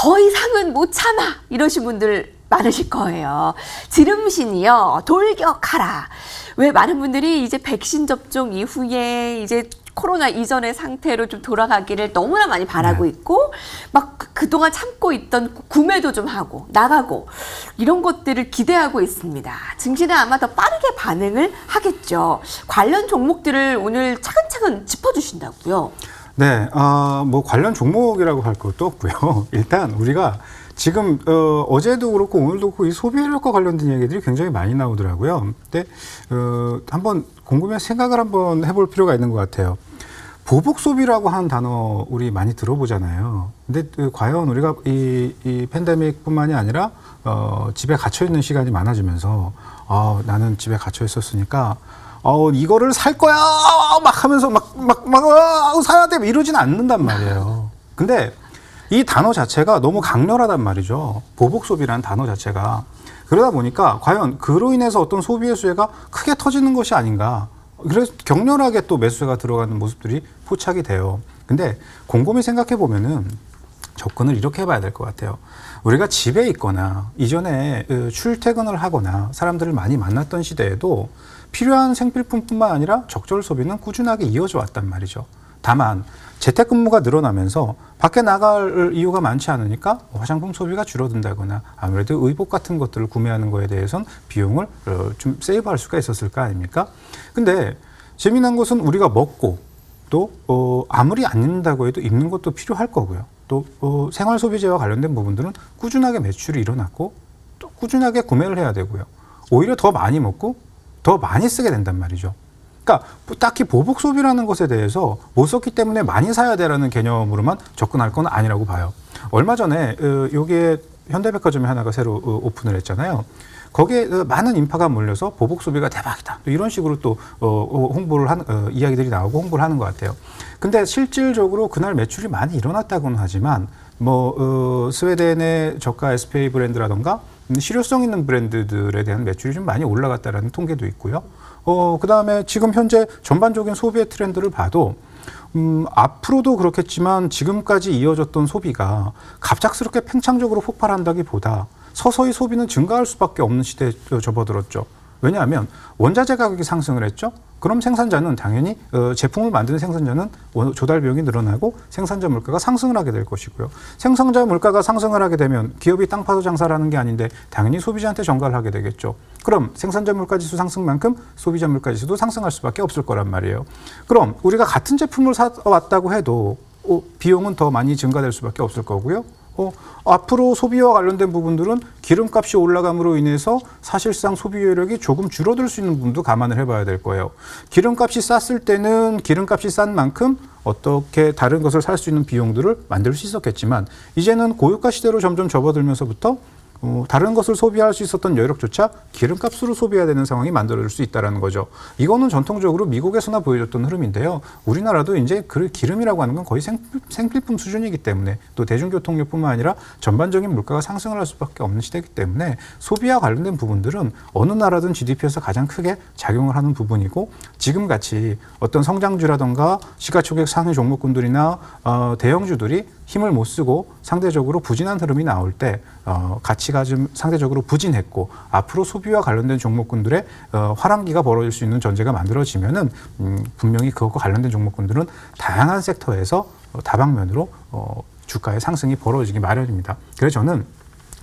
더 이상은 못 참아 이러신 분들 많으실 거예요. 지름신이요, 돌격하라. 왜 많은 분들이 이제 백신 접종 이후에 이제 코로나 이전의 상태로 좀 돌아가기를 너무나 많이 바라고 있고, 막 그동안 참고 있던 구매도 좀 하고 나가고 이런 것들을 기대하고 있습니다. 증시는 아마 더 빠르게 반응을 하겠죠. 관련 종목들을 오늘 차근차근 짚어주신다고요? 네, 뭐 관련 종목이라고 할 것도 없고요. 일단 우리가 지금 어제도 그렇고 오늘도 그렇고 이 소비력과 관련된 얘기들이 굉장히 많이 나오더라고요. 근데 한번 궁금해서 생각을 한번 해볼 필요가 있는 것 같아요. 보복 소비라고 하는 단어 우리 많이 들어보잖아요. 근데 과연 우리가 이 팬데믹뿐만이 아니라 집에 갇혀 있는 시간이 많아지면서 나는 집에 갇혀 있었으니까 이거를 살 거야 막 하면서 막 사야 돼 이러진 않는단 말이에요. 근데 이 단어 자체가 너무 강렬하단 말이죠. 보복 소비라는 단어 자체가. 그러다 보니까 과연 그로 인해서 어떤 소비의 수혜가 크게 터지는 것이 아닌가. 그래서 격렬하게 또 매수가 들어가는 모습들이 포착이 돼요. 근데 곰곰이 생각해 보면은 접근을 이렇게 해봐야 될 것 같아요. 우리가 집에 있거나 이전에 출퇴근을 하거나 사람들을 많이 만났던 시대에도 필요한 생필품뿐만 아니라 적절 소비는 꾸준하게 이어져 왔단 말이죠. 다만 재택근무가 늘어나면서 밖에 나갈 이유가 많지 않으니까 화장품 소비가 줄어든다거나 아무래도 의복 같은 것들을 구매하는 거에 대해서는 비용을 좀 세이브할 수가 있었을 거 아닙니까? 근데 재미난 것은 우리가 먹고 또 아무리 안 입는다고 해도 입는 것도 필요할 거고요. 또 생활 소비재와 관련된 부분들은 꾸준하게 매출이 일어났고 또 꾸준하게 구매를 해야 되고요. 오히려 더 많이 먹고 더 많이 쓰게 된단 말이죠. 그러니까 딱히 보복 소비라는 것에 대해서 못 썼기 때문에 많이 사야 되라는 개념으로만 접근할 건 아니라고 봐요. 얼마 전에 여기에 현대백화점이 하나가 새로 오픈을 했잖아요. 거기에 많은 인파가 몰려서 보복 소비가 대박이다. 또 이런 식으로 또 홍보를 이야기들이 나오고 홍보를 하는 것 같아요. 근데 실질적으로 그날 매출이 많이 일어났다고는 하지만 스웨덴의 저가 SPA 브랜드라던가 실효성 있는 브랜드들에 대한 매출이 좀 많이 올라갔다라는 통계도 있고요. 그 다음에 지금 현재 전반적인 소비의 트렌드를 봐도 앞으로도 그렇겠지만 지금까지 이어졌던 소비가 갑작스럽게 팽창적으로 폭발한다기보다 서서히 소비는 증가할 수밖에 없는 시대에 접어들었죠. 왜냐하면 원자재 가격이 상승을 했죠. 그럼 생산자는 당연히 제품을 만드는 생산자는 조달 비용이 늘어나고 생산자 물가가 상승을 하게 될 것이고요. 생산자 물가가 상승을 하게 되면 기업이 땅 파서 장사를 하는 게 아닌데 당연히 소비자한테 전가를 하게 되겠죠. 그럼 생산자 물가지수 상승만큼 소비자 물가지수도 상승할 수밖에 없을 거란 말이에요. 그럼 우리가 같은 제품을 사왔다고 해도 비용은 더 많이 증가될 수밖에 없을 거고요. 앞으로 소비와 관련된 부분들은 기름값이 올라감으로 인해서 사실상 소비 여력이 조금 줄어들 수 있는 부분도 감안을 해봐야 될 거예요. 기름값이 쌌을 때는 기름값이 싼 만큼 어떻게 다른 것을 살 수 있는 비용들을 만들 수 있었겠지만 이제는 고유가 시대로 점점 접어들면서부터 다른 것을 소비할 수 있었던 여력조차 기름값으로 소비해야 되는 상황이 만들어질 수 있다는 거죠. 이거는 전통적으로 미국에서나 보여줬던 흐름인데요. 우리나라도 이제 그 기름이라고 하는 건 거의 생필품 수준이기 때문에 또 대중교통료뿐만 아니라 전반적인 물가가 상승을 할 수밖에 없는 시대이기 때문에 소비와 관련된 부분들은 어느 나라든 GDP에서 가장 크게 작용을 하는 부분이고 지금같이 어떤 성장주라던가 시가총액 상위 종목군들이나 대형주들이 힘을 못 쓰고 상대적으로 부진한 흐름이 나올 때 가치가 좀 상대적으로 부진했고 앞으로 소비와 관련된 종목군들의 화랑기가 벌어질 수 있는 전제가 만들어지면은 분명히 그것과 관련된 종목군들은 다양한 섹터에서 다방면으로 주가의 상승이 벌어지기 마련입니다. 그래서 저는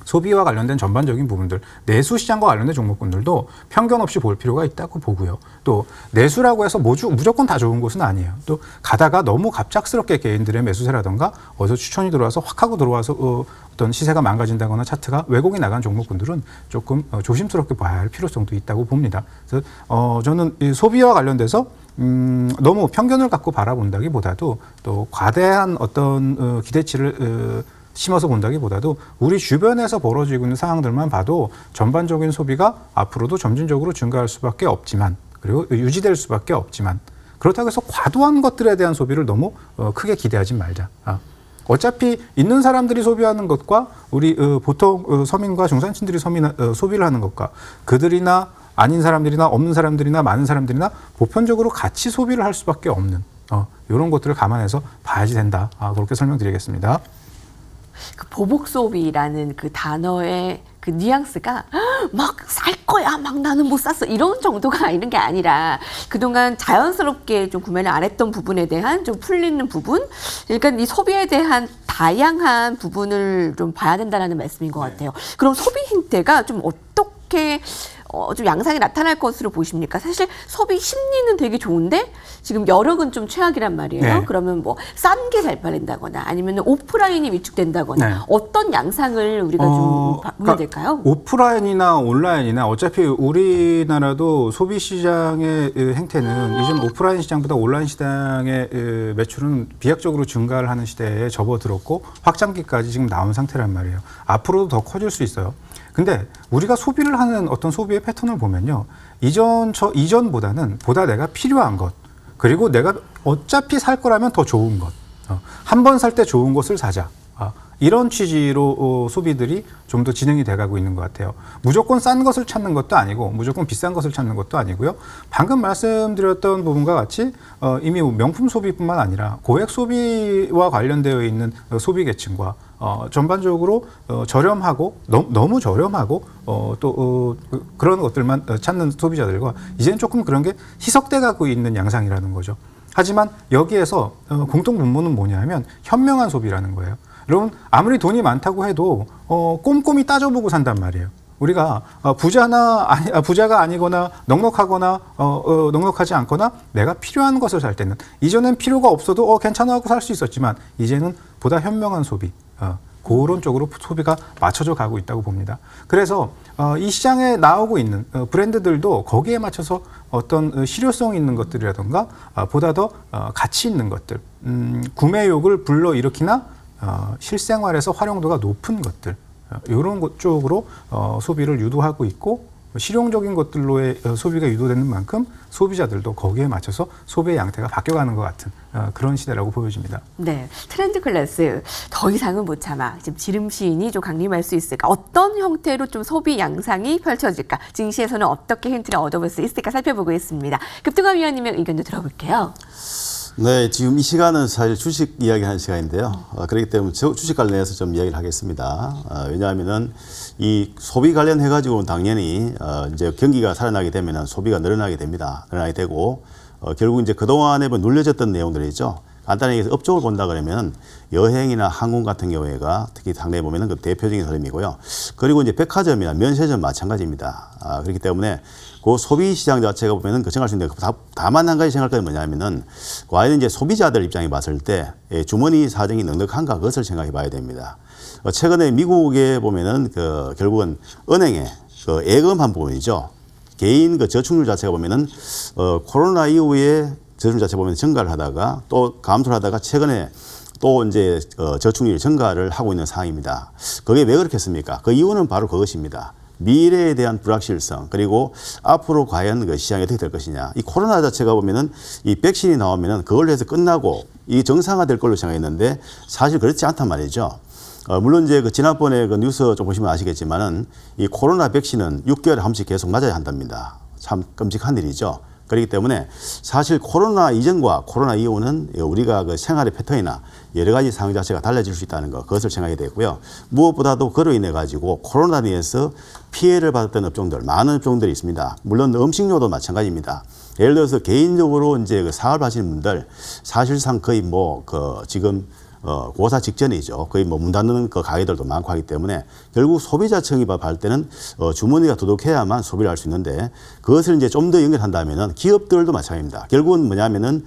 소비와 관련된 전반적인 부분들, 내수 시장과 관련된 종목군들도 편견 없이 볼 필요가 있다고 보고요. 또 내수라고 해서 무조건 다 좋은 것은 아니에요. 또 가다가 너무 갑작스럽게 개인들의 매수세라던가 어디서 추천이 들어와서 확 하고 들어와서 어떤 시세가 망가진다거나 차트가 왜곡이 나간 종목군들은 조금 조심스럽게 봐야 할 필요성도 있다고 봅니다. 그래서 저는 이 소비와 관련돼서 너무 편견을 갖고 바라본다기보다도 또 과대한 어떤 기대치를 심어서 본다기보다도 우리 주변에서 벌어지고 있는 상황들만 봐도 전반적인 소비가 앞으로도 점진적으로 증가할 수밖에 없지만 그리고 유지될 수밖에 없지만 그렇다고 해서 과도한 것들에 대한 소비를 너무 크게 기대하지 말자. 어차피 있는 사람들이 소비하는 것과 우리 보통 서민과 중산층들이 소비를 하는 것과 그들이나 아닌 사람들이나 없는 사람들이나 많은 사람들이나 보편적으로 같이 소비를 할 수밖에 없는 이런 것들을 감안해서 봐야지 된다. 그렇게 설명드리겠습니다. 그 보복 소비라는 그 단어의 그 뉘앙스가 막 살 거야, 막 나는 못 샀어 이런 정도가 있는 게 아니라 그동안 자연스럽게 좀 구매를 안 했던 부분에 대한 좀 풀리는 부분, 그러니까 이 소비에 대한 다양한 부분을 좀 봐야 된다는 말씀인 것 같아요. 그럼 소비 행태가 좀 어떻게 좀 양상이 나타날 것으로 보십니까? 사실 소비 심리는 되게 좋은데 지금 여력은 좀 최악이란 말이에요. 네. 그러면 뭐 싼 게 잘 팔린다거나 아니면 오프라인이 위축된다거나 네. 어떤 양상을 우리가 좀 보면 될까요? 오프라인이나 온라인이나 어차피 우리나라도 소비 시장의 행태는 이전 오프라인 시장보다 온라인 시장의 매출은 비약적으로 증가를 하는 시대에 접어들었고 확장기까지 지금 나온 상태란 말이에요. 앞으로도 더 커질 수 있어요. 근데 우리가 소비를 하는 어떤 소비의 패턴을 보면요. 이전보다는 보다 내가 필요한 것, 그리고 내가 어차피 살 거라면 더 좋은 것, 한 번 살 때 좋은 것을 사자. 이런 취지로 소비들이 좀 더 진행이 돼가고 있는 것 같아요. 무조건 싼 것을 찾는 것도 아니고 무조건 비싼 것을 찾는 것도 아니고요. 방금 말씀드렸던 부분과 같이 이미 명품 소비뿐만 아니라 고액 소비와 관련되어 있는 소비 계층과 전반적으로 저렴하고 너무 저렴하고 그런 것들만 찾는 소비자들과 이제는 조금 그런 게 희석돼 가고 있는 양상이라는 거죠. 하지만 여기에서 공통 분모는 뭐냐면 현명한 소비라는 거예요. 여러분 아무리 돈이 많다고 해도 꼼꼼히 따져보고 산단 말이에요. 우리가 부자가 아니거나 넉넉하거나 넉넉하지 않거나 내가 필요한 것을 살 때는 이전엔 필요가 없어도 괜찮아 하고 살 수 있었지만 이제는 보다 현명한 소비 그런 쪽으로 소비가 맞춰져 가고 있다고 봅니다. 그래서 이 시장에 나오고 있는 브랜드들도 거기에 맞춰서 어떤 실효성 있는 것들이라든가 보다 더 가치 있는 것들, 구매욕을 불러일으키나 실생활에서 활용도가 높은 것들 이런 것 쪽으로 소비를 유도하고 있고 실용적인 것들로의 소비가 유도되는 만큼 소비자들도 거기에 맞춰서 소비의 양태가 바뀌어가는 것 같은 그런 시대라고 보여집니다. 네, 트렌드 클래스 더 이상은 못 참아. 지금 지름신이 좀 강림할 수 있을까? 어떤 형태로 좀 소비 양상이 펼쳐질까? 증시에서는 어떻게 힌트를 얻어볼 수 있을까 살펴보겠습니다. 급등한 위원님의 의견도 들어볼게요. 네, 지금 이 시간은 사실 주식 이야기하는 시간인데요. 그렇기 때문에 주식 관련해서 좀 이야기를 하겠습니다. 왜냐하면은 이 소비 관련해가지고는 당연히 이제 경기가 살아나게 되면은 소비가 늘어나게 됩니다. 늘어나게 되고 결국 이제 그동안에 눌려졌던 내용들이 있죠. 간단하게 해서 업종을 본다 그러면 여행이나 항공 같은 경우에가 특히 상당히 보면은 그 대표적인 흐름이고요. 그리고 이제 백화점이나 면세점 마찬가지입니다. 그렇기 때문에 그 소비 시장 자체가 보면은 생각할 수 있는데 다만 한 가지 생각할 건 뭐냐면은 과연 이제 소비자들 입장에 봤을 때 주머니 사정이 넉넉한가 그것을 생각해 봐야 됩니다. 최근에 미국에 보면은 결국은 은행의 예금한 부분이죠. 개인 저축률 자체가 보면은 코로나 이후에 저축률 자체 보면 증가를 하다가 또 감소를 하다가 최근에 또 이제 저축률이 증가를 하고 있는 상황입니다. 그게 왜 그렇겠습니까? 그 이유는 바로 그것입니다. 미래에 대한 불확실성 그리고 앞으로 과연 그 시장이 어떻게 될 것이냐. 이 코로나 자체가 보면은 이 백신이 나오면은 그걸로 해서 끝나고 이 정상화될 걸로 생각했는데 사실 그렇지 않단 말이죠. 물론 이제 지난번에 그 뉴스 좀 보시면 아시겠지만은 이 코로나 백신은 6개월에 한 번씩 계속 맞아야 한답니다. 참 끔찍한 일이죠. 그렇기 때문에 사실 코로나 이전과 코로나 이후는 우리가 그 생활의 패턴이나 여러 가지 상황 자체가 달라질 수 있다는 것, 그것을 생각해야 되고요. 무엇보다도 그로 인해 가지고 코로나로 인해서 피해를 받았던 업종들, 많은 업종들이 있습니다. 물론 음식료도 마찬가지입니다. 예를 들어서 개인적으로 이제 그 사업을 하시는 분들 사실상 거의 지금 고사 직전이죠. 거의 문 닫는 그 가게들도 많고 하기 때문에 결국 소비자층이 봤을 때는 주머니가 두둑해야만 소비를 할 수 있는데 그것을 이제 좀 더 연결한다면은 기업들도 마찬가지입니다. 결국은 뭐냐면은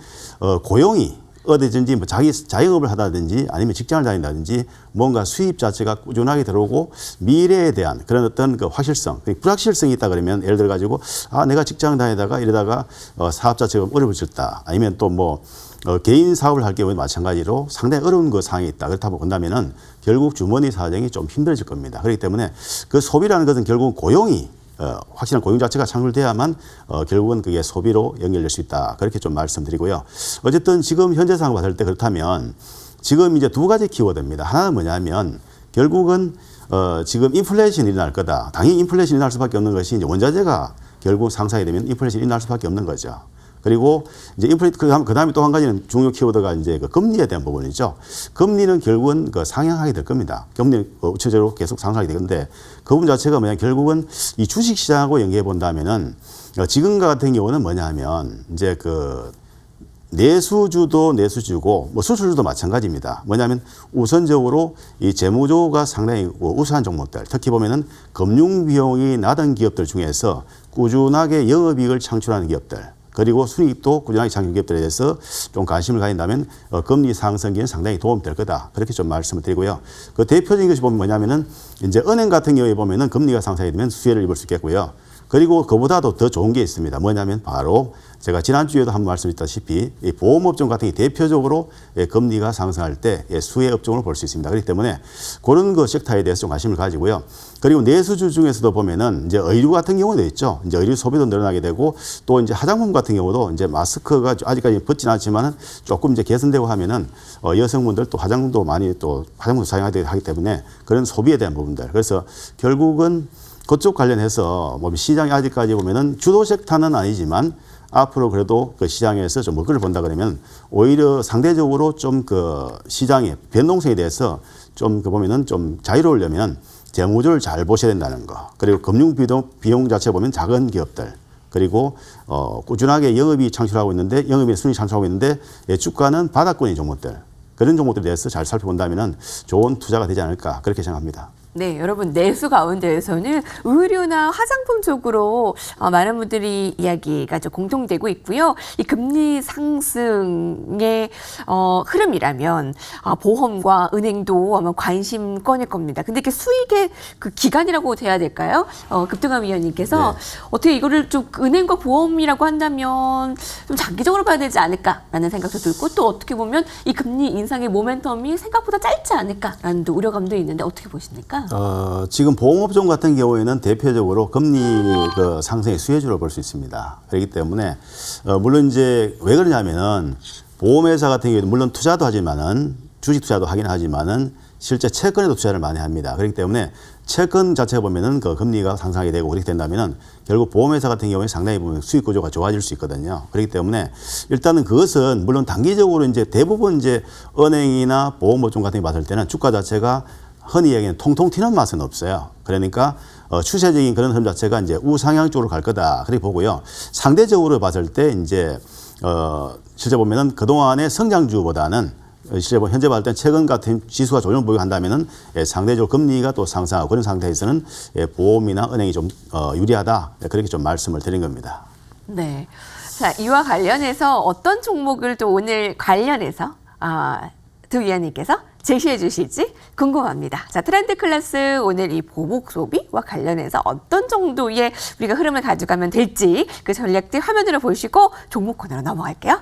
고용이 어디든지 뭐 자영업을 하다든지 아니면 직장을 다닌다든지 뭔가 수입 자체가 꾸준하게 들어오고 미래에 대한 그런 어떤 그 확실성, 불확실성이 있다 그러면 예를 들어 가지고 내가 직장 다니다가 이러다가 사업 자체가 어려워졌다. 아니면 또 개인 사업을 할 경우에 마찬가지로 상당히 어려운 그 상황이 있다. 그렇다고 본다면은 결국 주머니 사정이 좀 힘들어질 겁니다. 그렇기 때문에 그 소비라는 것은 결국 고용이 확실한 고용 자체가 창출돼야만 결국은 그게 소비로 연결될 수 있다. 그렇게 좀 말씀드리고요. 어쨌든 지금 현재 상황 봤을 때 그렇다면 지금 이제 두 가지 키워드입니다. 하나는 뭐냐면 결국은 지금 인플레이션이 일어날 거다. 당연히 인플레이션이 일어날 수밖에 없는 것이 이제 원자재가 결국 상승이 되면 인플레이션이 일어날 수밖에 없는 거죠. 그리고 이제 그다음에 또 한 가지는 중요 키워드가 이제 그 금리에 대한 부분이죠. 금리는 결국은 그 상향하게 될 겁니다. 금리는 우체적으로 계속 상승하게 되는데 그 부분 자체가 뭐냐 결국은 이 주식 시장하고 연계해 본다면은 지금과 같은 경우는 뭐냐면 이제 그 내수주도 내수주고 뭐 수출주도 마찬가지입니다. 뭐냐면 우선적으로 이 재무조가 상당히 우수한 종목들, 특히 보면은 금융 비용이 낮은 기업들 중에서 꾸준하게 영업이익을 창출하는 기업들, 그리고 순이익도 꾸준하게 창출 기업들에 대해서 좀 관심을 가진다면 금리 상승기는 상당히 도움이 될 거다. 그렇게 좀 말씀을 드리고요. 그 대표적인 것이 보면 뭐냐면은 이제 은행 같은 경우에 보면은 금리가 상승하게 되면 수혜를 입을 수 있겠고요. 그리고 그보다도 더 좋은 게 있습니다. 뭐냐면 바로 제가 지난주에도 한번 말씀드렸다시피 이 보험업종 같은 게 대표적으로 금리가 상승할 때 수혜 업종을 볼 수 있습니다. 그렇기 때문에 그런 그 섹터에 대해서 좀 관심을 가지고요. 그리고 내수주 중에서도 보면은 이제 의류 같은 경우도 있죠. 이제 의류 소비도 늘어나게 되고 또 이제 화장품 같은 경우도 이제 마스크가 아직까지 벗진 않지만은 조금 이제 개선되고 하면은 여성분들 또 화장품도 많이 또 화장품 사용하게 하기 때문에 그런 소비에 대한 부분들. 그래서 결국은 그쪽 관련해서 뭐 시장이 아직까지 보면은 주도 섹터는 아니지만 앞으로 그래도 그 시장에서 좀 먹거리를 본다 그러면 오히려 상대적으로 좀 그 시장의 변동성에 대해서 좀 그 보면은 좀 자유로우려면 재무조를 잘 보셔야 된다는 거. 그리고 금융 비용 자체 보면 작은 기업들. 그리고 꾸준하게 영업이 창출하고 있는데 영업이 순위 창출하고 있는데 주가는 바닥권인 종목들. 그런 종목들에 대해서 잘 살펴본다면은 좋은 투자가 되지 않을까 그렇게 생각합니다. 네, 여러분 내수 가운데에서는 의류나 화장품 쪽으로 많은 분들이 이야기가 좀 공통되고 있고요. 이 금리 상승의 흐름이라면 보험과 은행도 아마 관심권일 겁니다. 근데 이게 수익의 그 기간이라고 돼야 될까요? 급등한 위원님께서 네. 어떻게 이거를 좀 은행과 보험이라고 한다면 좀 장기적으로 봐야 되지 않을까라는 생각도 들고 또 어떻게 보면 이 금리 인상의 모멘텀이 생각보다 짧지 않을까라는 또 우려감도 있는데 어떻게 보십니까? 지금 보험업종 같은 경우에는 대표적으로 금리 그 상승의 수혜주로 볼 수 있습니다. 그렇기 때문에 물론 이제 왜 그러냐면은 보험회사 같은 경우에는 물론 투자도 하지만은 주식 투자도 하긴 하지만은 실제 채권에도 투자를 많이 합니다. 그렇기 때문에 채권 자체가 보면은 그 금리가 상승하게 되고 그렇게 된다면은 결국 보험회사 같은 경우에 상당히 보면 수익 구조가 좋아질 수 있거든요. 그렇기 때문에 일단은 그것은 물론 단기적으로 이제 대부분 이제 은행이나 보험업종 같은 게 봤을 때는 주가 자체가 흔히 얘기하는 통통 튀는 맛은 없어요. 그러니까 추세적인 그런 흐름 자체가 이제 우상향 쪽으로 갈 거다. 그렇게 보고요. 상대적으로 봤을 때 이제 실제 보면은 그동안의 성장주보다는 실제 현재 봤을 때 최근 같은 지수가 조정을 보여한다면은 상대적으로 금리가 또 상승하고 그런 상태에서는 보험이나 은행이 좀 유리하다. 그렇게 좀 말씀을 드린 겁니다. 네. 자, 이와 관련해서 어떤 종목을 또 오늘 관련해서 두 위원님께서 제시해 주실지 궁금합니다. 자, 트렌드 클래스 오늘 이 보복 소비와 관련해서 어떤 정도의 우리가 흐름을 가져가면 될지 그 전략들 화면으로 보시고 종목 코너로 넘어갈게요.